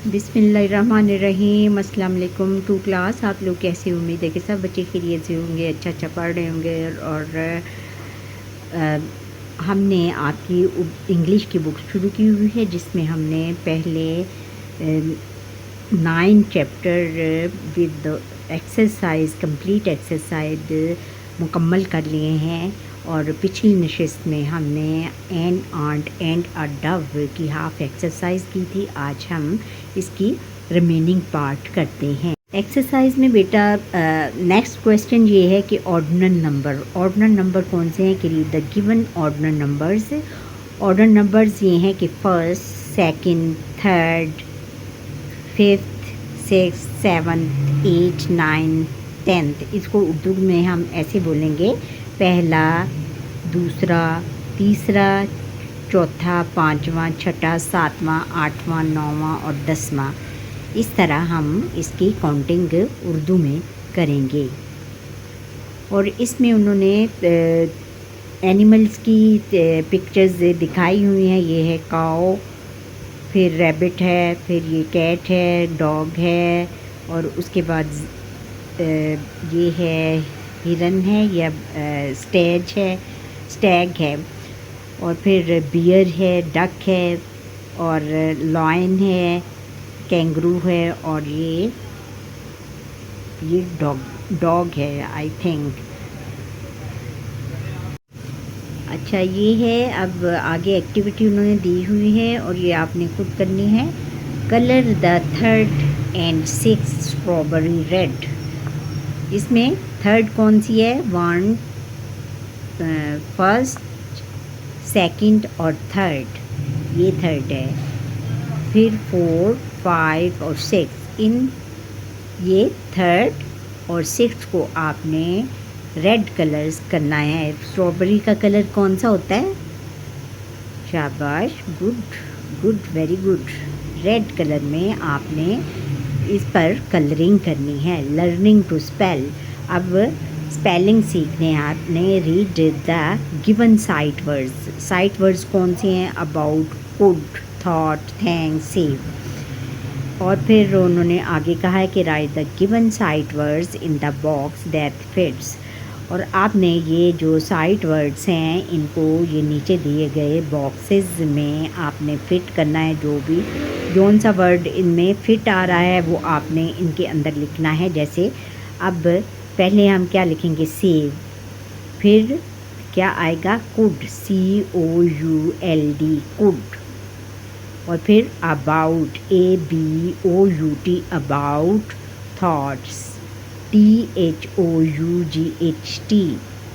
बिस्मिल्लाहिर्रहमानिर्रहीम। अस्सलाम वालेकुम टू क्लास। आप लोग कैसे? उम्मीद है कि सब बच्चे खैरियत से होंगे, अच्छा पढ़ रहे होंगे। और हमने आपकी इंग्लिश की बुक शुरू की हुई है जिसमें हमने पहले 9 chapter with exercise complete exercise मुकम्मल कर लिए हैं। और पिछली नशिस्त में हमने an ant and a dove की हाफ एक्सरसाइज की थी। आज हम इसकी रिमेनिंग पार्ट करते हैं। एक्सरसाइज में बेटा नेक्स्ट क्वेश्चन ये है कि ऑर्डिनल नंबर कौन से हैं कि read the given ordinal numbers. Ordinal numbers ये हैं कि first, second, third, fifth, six, seventh, eight, nine, tenth. इसको उर्दू में हम ऐसे बोलेंगे: पहला, दूसरा, तीसरा, चौथा, पाँचवा, छठा, सातवां, आठवां, नौवां और 10वां। इस तरह हम इसकी काउंटिंग उर्दू में करेंगे। और इसमें उन्होंने एनिमल्स की पिक्चर्स दिखाई हुई हैं। ये है काऊ, फिर रैबिट है, फिर ये कैट है, डॉग है, और उसके बाद ये है हिरन है या स्टैग है, और फिर बियर है, डक है, और लॉयन है, कैंगरू है, और ये डॉग है आई थिंक। अच्छा, ये है। अब आगे एक्टिविटी उन्होंने दी हुई है और ये आपने खुद करनी है। Colour the third and sixth strawberry red. इसमें थर्ड कौन सी है? वन, फर्स्ट, सेकंड और थर्ड, ये थर्ड है। फिर 4, 5 और 6, इन ये थर्ड और सिक्स्थ को आपने रेड कलर्स करना है। स्ट्रॉबेरी का कलर कौन सा होता है? शाबाश, good, very good. Red colour में आपने इस पर कलरिंग करनी है। Learning to spell. अब स्पेलिंग सीखने हैं आपने। Read the given sight words. Sight words कौन से हैं? About, could, thought, thanks, save. और फिर उन्होंने आगे कहा है कि write the given sight words in the box that fits. और आपने ये जो साइट वर्ड्स हैं इनको ये नीचे दिए गए बॉक्सेस में आपने फ़िट करना है। जौन सा वर्ड इनमें फ़िट आ रहा है वो आपने इनके अंदर लिखना है। जैसे अब पहले हम क्या लिखेंगे? सेव। फिर क्या आएगा? Could, COULD, could. और फिर about, ABOUT, about. Thoughts, THOUGHT,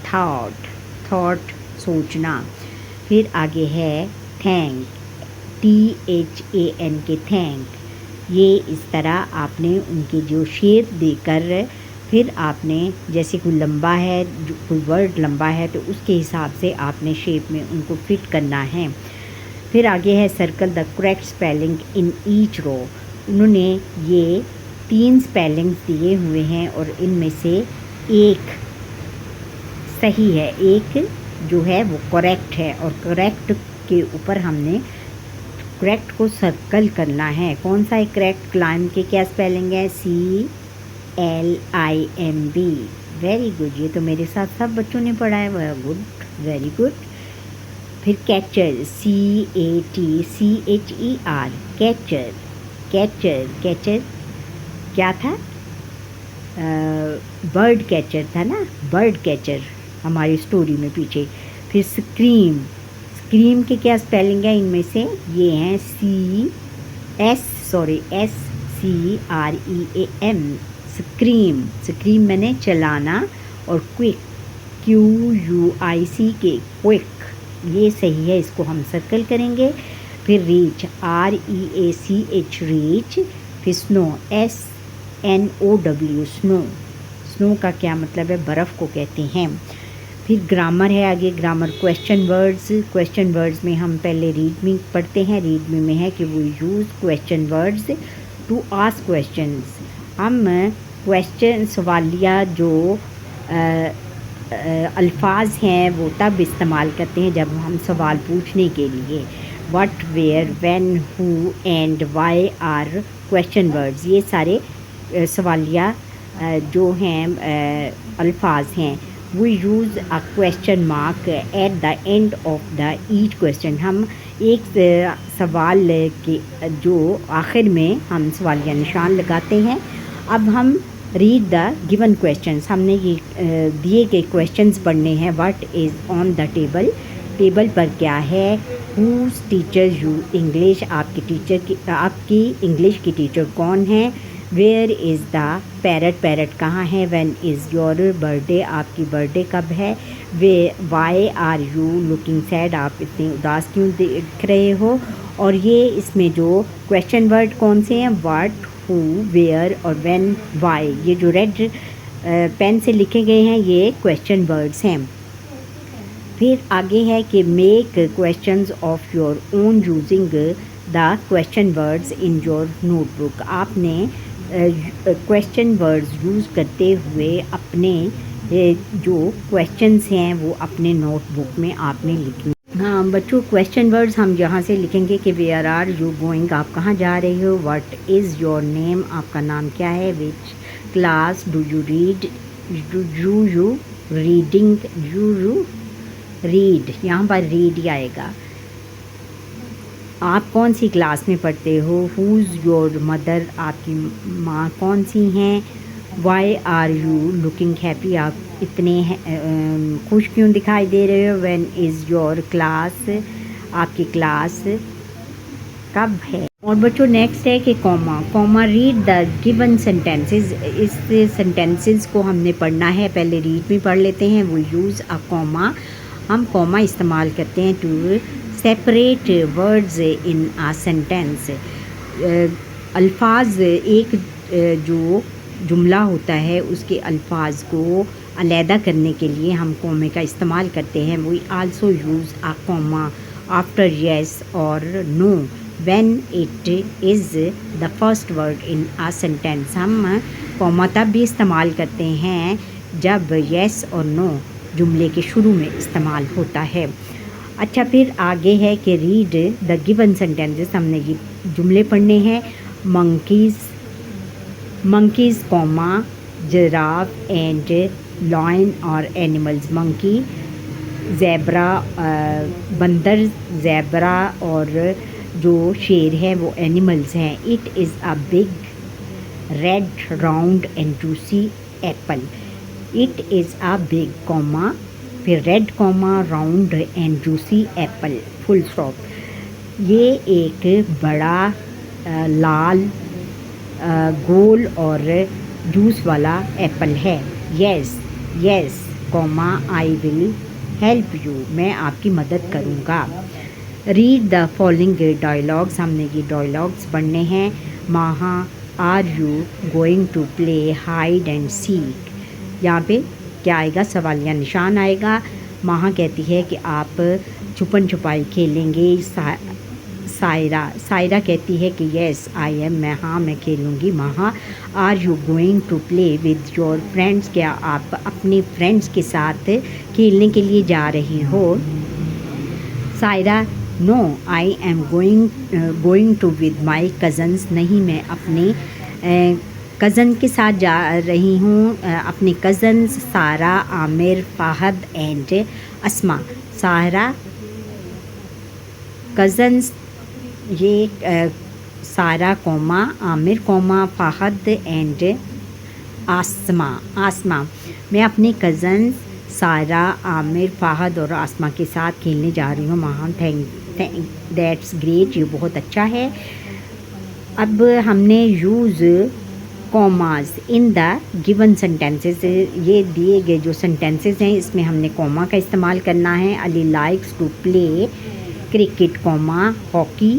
thought, सोचना। फिर आगे है थैंक, THANK, थैंक। ये इस तरह आपने उनके जो शेप देकर फिर आपने जैसे कोई लंबा है, कोई वर्ड लंबा है तो उसके हिसाब से आपने शेप में उनको फिट करना है। फिर आगे है circle the correct spelling in each row. उन्होंने ये 3 स्पेलिंग्स दिए हुए हैं और इनमें से एक सही है, एक जो है वो करेक्ट है। और करेक्ट के ऊपर हमने करेक्ट को सर्कल करना है। कौन सा है करेक्ट? क्लाइंब के क्या स्पेलिंग है? CLIMB। वेरी गुड, ये तो मेरे साथ सब बच्चों ने पढ़ा है। वह गुड, वेरी गुड। फिर कैचर, CATCHER, कैचर क्या था? बर्ड कैचर था ना, बर्ड कैचर हमारी स्टोरी में पीछे। फिर स्क्रीम के क्या स्पेलिंग है इनमें से? ये हैं SCREAM, स्क्रीम मैंने चलाना। और क्विक, QUIC, क्विक, ये सही है, इसको हम सर्कल करेंगे। फिर रीच, REACH, रीच। फिर स्नो, SNOW, स्नो का क्या मतलब है? बर्फ़ को कहते हैं। फिर ग्रामर है आगे। ग्रामर क्वेश्चन वर्ड्स में हम पहले रीड मी पढ़ते हैं। रीड मी में है कि वो use question words to ask questions. हम क्वेश्चन, सवालिया जो अल्फाज हैं वो तब इस्तेमाल करते हैं जब हम सवाल पूछने के लिए। What, where, when, who and why are question words. ये सारे सवालिया जो हैं अल्फाज हैं। We use a question mark at the end of the each question. हम एक सवाल के जो आखिर में हम सवालिया निशान लगाते हैं। अब हम रीड द गिवन क्वेश्चंस, हमने ये दिए गए क्वेश्चंस पढ़ने हैं। What is on the table, table पर क्या है। हुज टीचर यू इंग्लिश, आपकी टीचर की, आपकी इंग्लिश की टीचर कौन है। Where is the parrot, parrot कहाँ है। व्हेन इज़ योर बर्थडे, आपकी बर्थडे कब है। Way why are you looking sad, आप इतने उदास क्यों दिख रहे हो। और ये इसमें जो क्वेश्चन वर्ड कौन से हैं, व्हाट, हु, वेयर और व्हेन, वाई। ये जो रेड पेन से लिखे गए हैं ये क्वेश्चन वर्ड्स हैं। फिर आगे है कि make questions of your own using the question words in your notebook. आपने क्वेश्चन वर्ड्स यूज़ करते हुए अपने जो क्वेश्चंस हैं वो अपने नोटबुक में आपने लिखने। हाँ बच्चों, क्वेश्चन वर्ड्स हम यहाँ से लिखेंगे कि वेयर आर यू गोइंग, आप कहाँ जा रहे हो। व्हाट इज़ योर नेम, आपका नाम क्या है। Which class do you read, you reading, you read, यहाँ पर रीड ही आएगा। आप कौन सी क्लास में पढ़ते हो। हुज़ योर मदर, आपकी माँ कौन सी हैं। Why are you looking happy, आप इतने खुश क्यों दिखाई दे रहे हो। व्हेन इज़ योर क्लास, आपकी क्लास कब है। और बच्चों नेक्स्ट है कि comma, comma read the given sentences. इस सेंटेंसेस को हमने पढ़ना है, पहले रीड में पढ़ लेते हैं। वो यूज़ अ कॉमा, हम कॉमा इस्तेमाल करते हैं to separate words in a sentence. अल्फाज, एक जो जुमला होता है उसके अल्फाज को अलहदा करने के लिए हम कॉमे का इस्तेमाल करते हैं। We also use a comma after yes और no when it is the first word in a sentence. हम कॉमा तब भी इस्तेमाल करते हैं जब येस और नो जुमले के शुरू में इस्तेमाल होता है। अच्छा, फिर आगे है कि रीड द गिवन सेंटेंसेस, हमने ये जुमले पढ़ने हैं। Monkeys, monkeys comma giraffe and lion और एनिमल्स। मंकी ज़ेब्रा, बंदर, ज़ेब्रा और जो शेर है वो एनिमल्स हैं। It is a big red round and juicy apple. It is a big comma, फिर red comma round and juicy apple, full stop. ये एक बड़ा लाल गोल और जूस वाला एप्पल है। Yes, yes comma I will help you, मैं आपकी मदद करूँगा। रीड द फॉलोइंग डायलॉग्स, हमने ये डायलॉग्स पढ़ने हैं। Maha are you going to play hide and seek. यहाँ पे क्या आएगा, सवालिया निशान आएगा। माहा कहती है कि आप छुपन छुपाई खेलेंगे। सायरा कहती है कि येस आई एम, मैं हाँ मैं खेलूँगी। Maha are you going to play with your friends, क्या आप अपने फ्रेंड्स के साथ खेलने के लिए जा रही हो। Saira no I am going to with my cousins, नहीं मैं अपने कज़न के साथ जा रही हूँ, अपने कज़न्स सारा, आमिर, फ़ाहद एंड अस्मा। सारा कज़न्स, ये Sara comma Aamir comma Fahad and Asma. Asma, मैं अपने कज़न्स सारा, आमिर, फ़ाहद और आसमा के साथ खेलने जा रही हूँ। महान, थैंक दैट्स ग्रेट, ये बहुत अच्छा है। अब हमने use commas in the given sentences, ये दिए गए जो सेंटेंसेस हैं इसमें हमने कॉमा का इस्तेमाल करना है। Ali likes to play cricket comma hockey,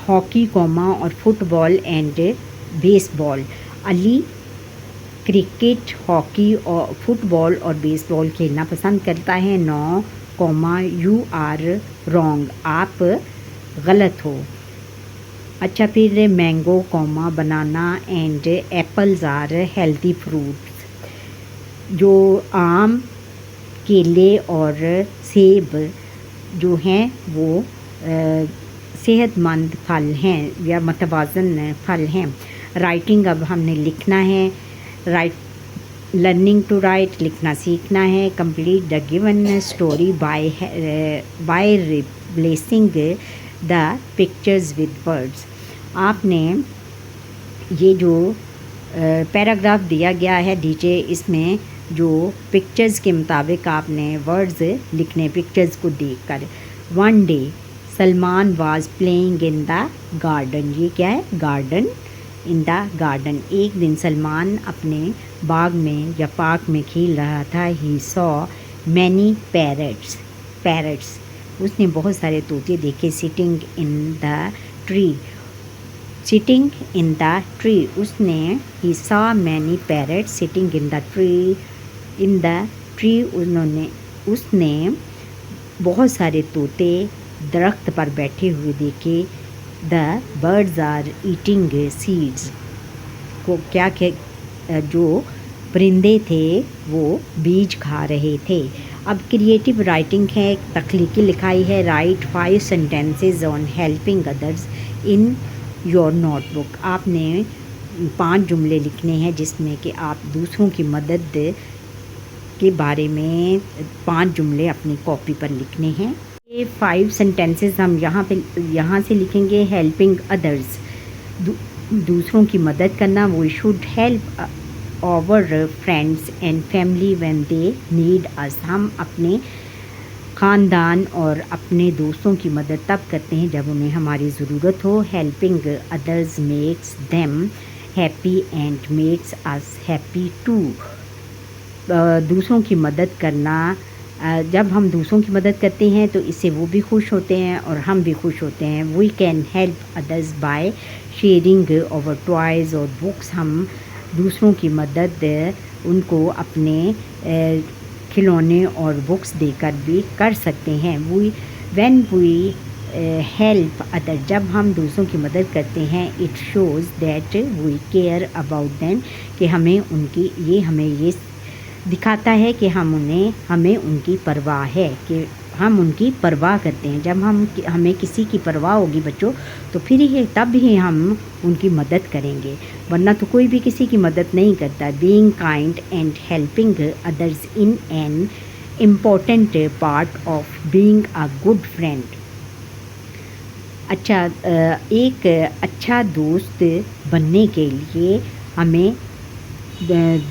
hockey comma और football and baseball. Ali cricket, hockey और फुटबॉल और बेसबॉल खेलना पसंद करता है। No comma you are wrong, आप गलत हो। अच्छा, फिर mango comma banana and apples are healthy fruits, जो आम, केले और सेब जो हैं वो सेहतमंद फल हैं या मतवाज़न फल हैं। राइटिंग, अब हमने लिखना है। लर्निंग टू राइट, लिखना सीखना है। Complete the given story by replacing the pictures with words. आपने ये जो पैराग्राफ दिया गया है नीचे, इसमें जो पिक्चर्स के मुताबिक आपने वर्ड्स लिखने, पिक्चर्स को देखकर। One day Salman was playing in the garden. ये क्या है? Garden, in the garden. एक दिन सलमान अपने बाग में या पार्क में खेल रहा था। ही सॉ मैनी पैरट्स, उसने बहुत सारे तोते देखे। सिटिंग इन द ट्री, उसने he saw many parrots sitting in the tree, उसने बहुत सारे तोते दरख्त पर बैठे हुए देखे। The birds are eating seeds, को क्या जो परिंदे थे वो बीज खा रहे थे। अब क्रिएटिव राइटिंग है, तख्लीकी लिखाई है। Right 5 sentences on helping others in your notebook. आपने 5 जुमले लिखने हैं जिसमें कि आप दूसरों की मदद के बारे में 5 जुमले अपनी कॉपी पर लिखने हैं। ये 5 सेंटेंसेस हम यहाँ से लिखेंगे। हेल्पिंग अदर्स, दूसरों की मदद करना। We should help our friends and family when they need us. हम अपने ख़ानदान और अपने दोस्तों की मदद तब करते हैं जब उन्हें हमारी ज़रूरत हो। Helping others makes them happy and makes us happy too. दूसरों की मदद करना, जब हम दूसरों की मदद करते हैं तो इससे वो भी खुश होते हैं और हम भी खुश होते हैं। We can help others by sharing our toys और बुक्स। हम दूसरों की मदद उनको अपने खिलौने और बुक्स देकर भी कर सकते हैं। व्हेन वी हेल्प अदर, जब हम दूसरों की मदद करते हैं, it shows that we care about them, कि हमें ये दिखाता है कि हमें उनकी परवाह है, कि हम उनकी परवाह करते हैं। जब हमें किसी की परवाह होगी बच्चों, तो तब ही हम उनकी मदद करेंगे, वरना तो कोई भी किसी की मदद नहीं करता। Being kind and helping others in an important part of being a good friend. एक अच्छा दोस्त बनने के लिए हमें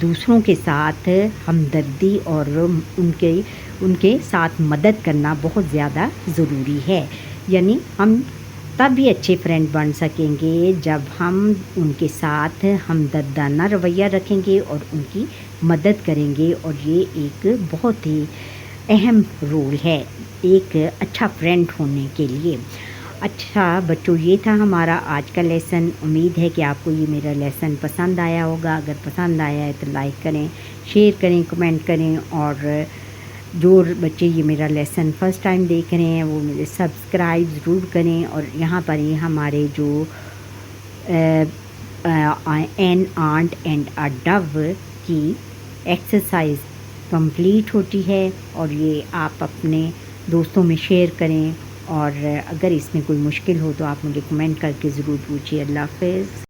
दूसरों के साथ हमदर्दी और उनके साथ मदद करना बहुत ज़्यादा ज़रूरी है। यानी हम तभी अच्छे फ्रेंड बन सकेंगे जब हम उनके साथ हमदर्दाना रवैया रखेंगे और उनकी मदद करेंगे। और ये एक बहुत ही अहम रोल है एक अच्छा फ्रेंड होने के लिए। अच्छा बच्चों, ये था हमारा आज का लेसन। उम्मीद है कि आपको ये मेरा लेसन पसंद आया होगा। अगर पसंद आया है तो लाइक करें, शेयर करें, कमेंट करें। और जो बच्चे ये मेरा लेसन फ़र्स्ट टाइम देख रहे हैं वो मुझे सब्सक्राइब ज़रूर करें। और यहाँ पर ही हमारे जो an ant and a dove की एक्सरसाइज कंप्लीट होती है। और ये आप अपने दोस्तों में शेयर करें। और अगर इसमें कोई मुश्किल हो तो आप मुझे कमेंट करके ज़रूर पूछिए। अल्लाह हाफ़िज़।